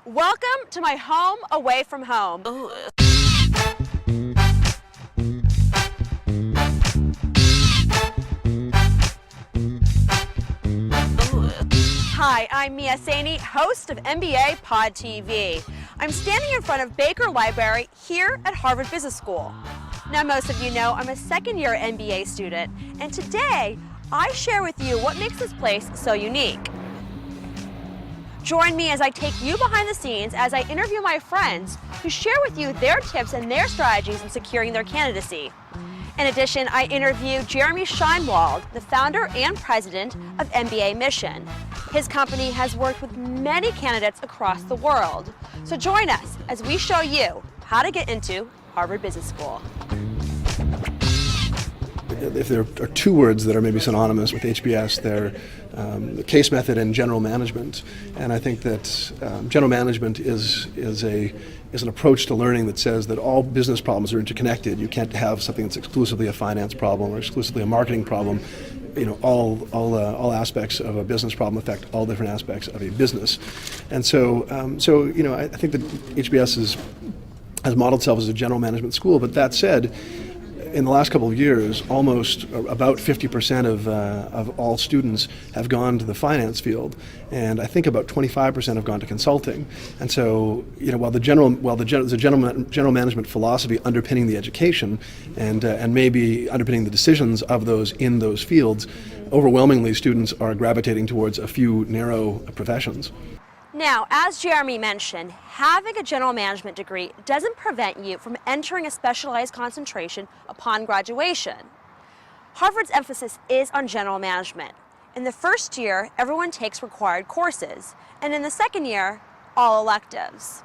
Welcome to my home away from home. Hi, I'm Mia Saini, host of MBA Pod TV. I'm standing in front of Baker Library here at Harvard Business School. Now, most of you know I'm a second-year MBA student, and today I share with you what makes this place so unique. Join me as I take you behind the scenes as I interview my friends who share with you their tips and their strategies in securing their candidacy. In addition, I interview Jeremy Scheinwald, the founder and president of MBA Mission. His company has worked with many candidates across the world. So join us as we show you how to get into Harvard Business School. If there are two words that are maybe synonymous with HBS, they're the case method and general management. And I think that general management is an approach to learning that says that all business problems are interconnected. You can't have something that's exclusively a finance problem or exclusively a marketing problem. You know, all aspects of a business problem affect all different aspects of a business. And so you know, I think that HBS has modeled itself as a general management school. But that said, in the last couple of years, almost about 50% of all students have gone to the finance field, and I think about 25% have gone to consulting. And so, you know, while there's a general management philosophy underpinning the education, and maybe underpinning the decisions of those in those fields, overwhelmingly students are gravitating towards a few narrow professions. Now, as Jeremy mentioned, having a general management degree doesn't prevent you from entering a specialized concentration upon graduation. Harvard's emphasis is on general management. In the first year, everyone takes required courses, and in the second year, all electives.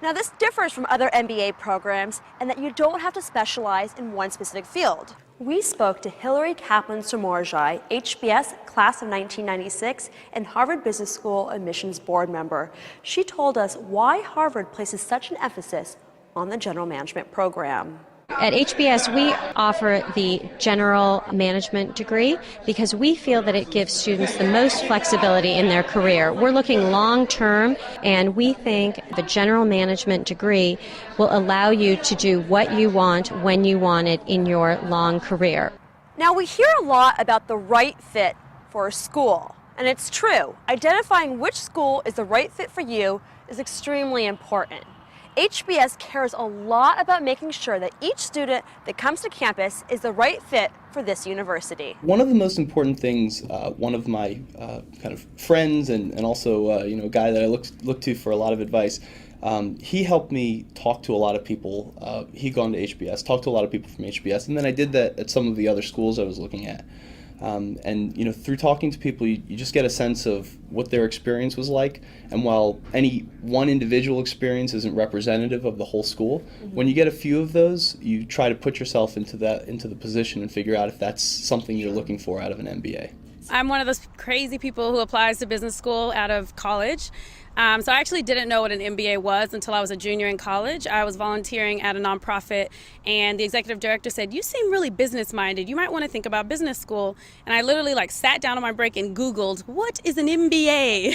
Now, this differs from other MBA programs in that you don't have to specialize in one specific field. We spoke to Hilary Kaplan-Samorjai, HBS class of 1996 and Harvard Business School admissions board member. She told us why Harvard places such an emphasis on the general management program. At HBS, we offer the general management degree because we feel that it gives students the most flexibility in their career. We're looking long term, and we think the general management degree will allow you to do what you want when you want it in your long career. Now, we hear a lot about the right fit for a school, and it's true. Identifying which school is the right fit for you is extremely important. HBS cares a lot about making sure that each student that comes to campus is the right fit for this university. One of the most important things, one of my kind of friends and also you know, a guy that I look to for a lot of advice, he helped me talk to a lot of people. He'd gone to HBS, talked to a lot of people from HBS, and then I did that at some of the other schools I was looking at. And you know, through talking to people, you just get a sense of what their experience was like. And while any one individual experience isn't representative of the whole school, when you get a few of those, you try to put yourself into the position and figure out if that's something you're looking for out of an MBA. I'm one of those crazy people who applies to business school out of college. So I actually didn't know what an MBA was until I was a junior in college. I was volunteering at a nonprofit, and the executive director said, "You seem really business-minded. You might want to think about business school." And I literally sat down on my break and Googled, "What is an MBA?"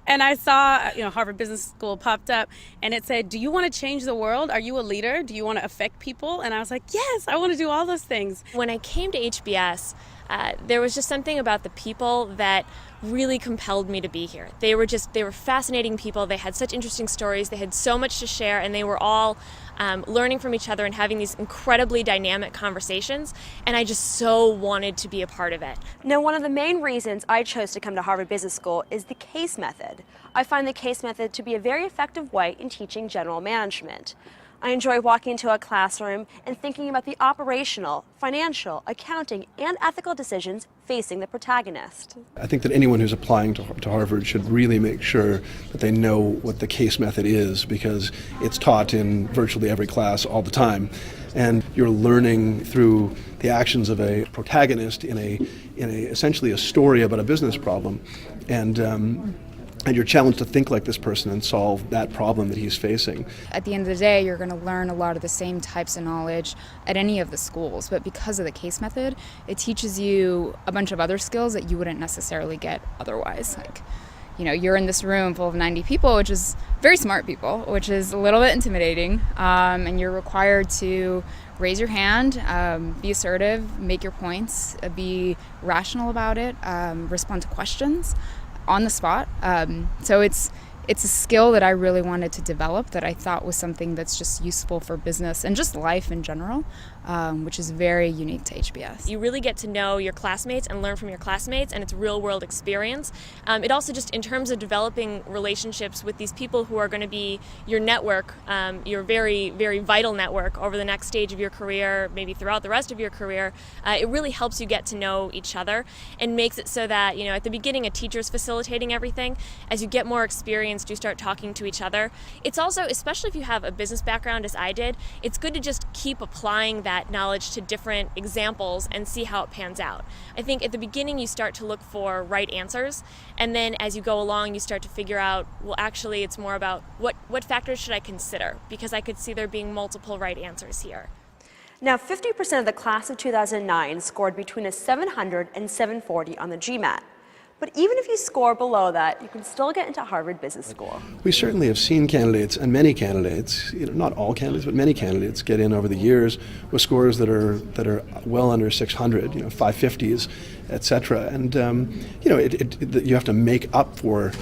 And I saw, Harvard Business School popped up, and it said, "Do you want to change the world? Are you a leader? Do you want to affect people?" And I was like, "Yes, I want to do all those things." When I came to HBS, there was just something about the people that really compelled me to be here. They were fascinating people. They had such interesting stories. They had so much to share, and they were all learning from each other and having these incredibly dynamic conversations, and I just so wanted to be a part of it. Now, one of the main reasons I chose to come to Harvard Business School is the CASE method. I find the CASE method to be a very effective way in teaching general management. I enjoy walking into a classroom and thinking about the operational, financial, accounting, and ethical decisions facing the protagonist. I think that anyone who's applying to Harvard should really make sure that they know what the CASE method is, because it's taught in virtually every class all the time. And you're learning through the actions of a protagonist in a essentially a story about a business problem. And you're challenged to think like this person and solve that problem that he's facing. At the end of the day, you're going to learn a lot of the same types of knowledge at any of the schools, but because of the CASE method, it teaches you a bunch of other skills that you wouldn't necessarily get otherwise. Like, you're in this room full of 90 people, which is very smart people, which is a little bit intimidating, and you're required to raise your hand, be assertive, make your points, be rational about it, respond to questions on the spot. So it's a skill that I really wanted to develop, that I thought was something that's just useful for business and just life in general, which is very unique to HBS. You really get to know your classmates and learn from your classmates, and it's real world experience. It also just, in terms of developing relationships with these people who are going to be your network, your very, very vital network over the next stage of your career, maybe throughout the rest of your career, it really helps you get to know each other and makes it so that, at the beginning a teacher's facilitating everything. As you get more experience, you start talking to each other. It's also, especially if you have a business background as I did, it's good to just keep applying that knowledge to different examples and see how it pans out. I think at the beginning you start to look for right answers, and then as you go along you start to figure out, well, actually it's more about what factors should I consider, because I could see there being multiple right answers here. Now, 50% of the class of 2009 scored between a 700 and 740 on the GMAT. But even if you score below that, you can still get into Harvard Business School. We certainly have seen candidates, and many candidates, not all candidates, but many candidates get in over the years with scores that are well under 600, 550s, etc. And you have to make up for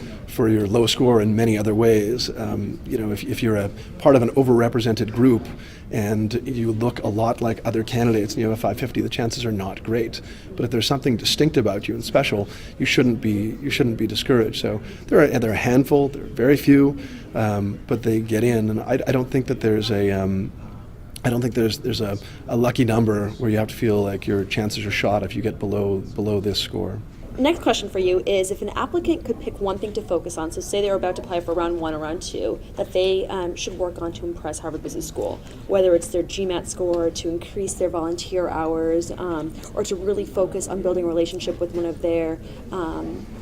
your low score in many other ways. If you're a part of an overrepresented group and you look a lot like other candidates and you have a 550, the chances are not great. But if there's something distinct about you and special, you shouldn't be discouraged. So there are a handful, there are very few, but they get in, and I don't think that there's there's a lucky number where you have to feel like your chances are shot if you get below this score. Next question for you is, if an applicant could pick one thing to focus on, so say they're about to apply for round 1 or round 2, that they should work on to impress Harvard Business School, whether it's their GMAT score, to increase their volunteer hours, or to really focus on building a relationship with one of their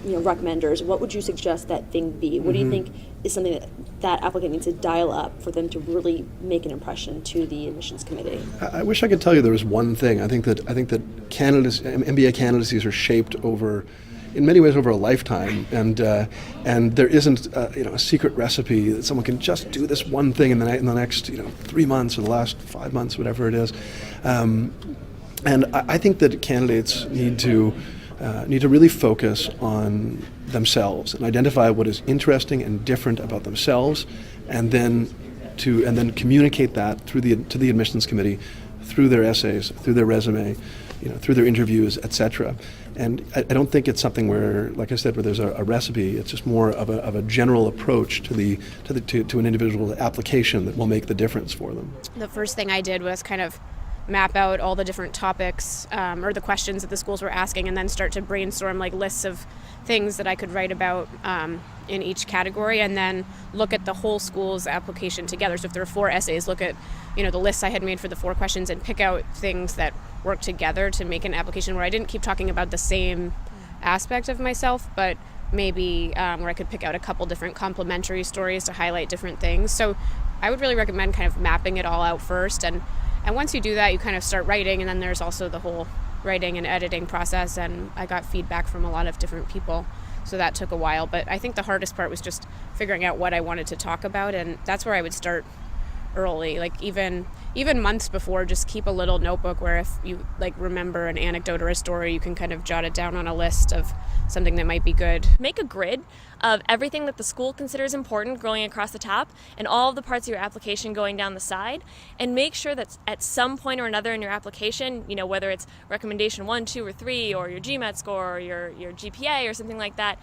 recommenders, what would you suggest that thing be? What do you think is something that applicant needs to dial up for them to really make an impression to the admissions committee? I wish I could tell you there was one thing. I think that MBA candidacies are shaped in many ways over a lifetime, and there isn't a secret recipe that someone can just do this one thing in the next 3 months or the last 5 months, whatever it is. And I think that candidates need to really focus on themselves and identify what is interesting and different about themselves, and then communicate that to the admissions committee, through their essays, through their resume, through their interviews, etc. And I don't think it's something where, like I said, where there's a recipe. It's just more of a general approach to an individual application that will make the difference for them. The first thing I did was kind of map out all the different topics or the questions that the schools were asking, and then start to brainstorm lists of things that I could write about in each category, and then look at the whole school's application together. So if there are 4 essays, look at the lists I had made for the 4 questions and pick out things that work together to make an application where I didn't keep talking about the same aspect of myself, but maybe where I could pick out a couple different complementary stories to highlight different things. So I would really recommend kind of mapping it all out first, and once you do that, you kind of start writing, and then there's also the whole writing and editing process, and I got feedback from a lot of different people, so that took a while. But I think the hardest part was just figuring out what I wanted to talk about, and that's where I would start early, even months before. Just keep a little notebook where if you remember an anecdote or a story, you can kind of jot it down on a list of something that might be good. Make a grid of everything that the school considers important going across the top, and all of the parts of your application going down the side, and make sure that at some point or another in your application, whether it's recommendation 1, 2, or 3, or your GMAT score, or your GPA or something like that,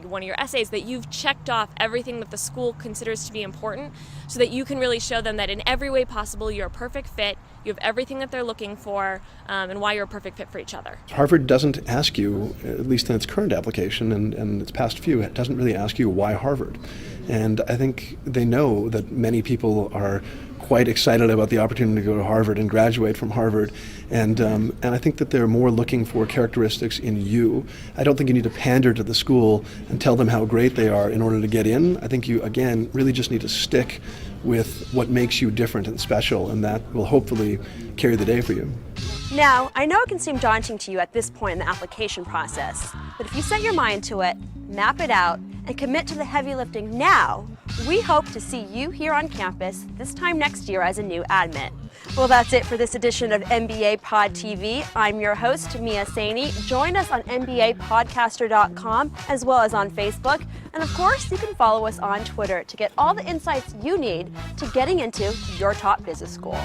one of your essays, that you've checked off everything that the school considers to be important, so that you can really show them that in every way possible you're a perfect fit, you have everything that they're looking for, and why you're a perfect fit for each other. Harvard doesn't ask you, at least in its current application and its past few, it doesn't really ask you why Harvard. And I think they know that many people are quite excited about the opportunity to go to Harvard and graduate from Harvard, and I think that they're more looking for characteristics in you. I don't think you need to pander to the school and tell them how great they are in order to get in. I think you, again, really just need to stick with what makes you different and special, and that will hopefully carry the day for you. Now, I know it can seem daunting to you at this point in the application process, but if you set your mind to it, map it out, and commit to the heavy lifting now, we hope to see you here on campus this time next year as a new admit. Well, that's it for this edition of MBA Pod TV. I'm your host, Mia Saini. Join us on MBApodcaster.com as well as on Facebook. And of course, you can follow us on Twitter to get all the insights you need to getting into your top business school.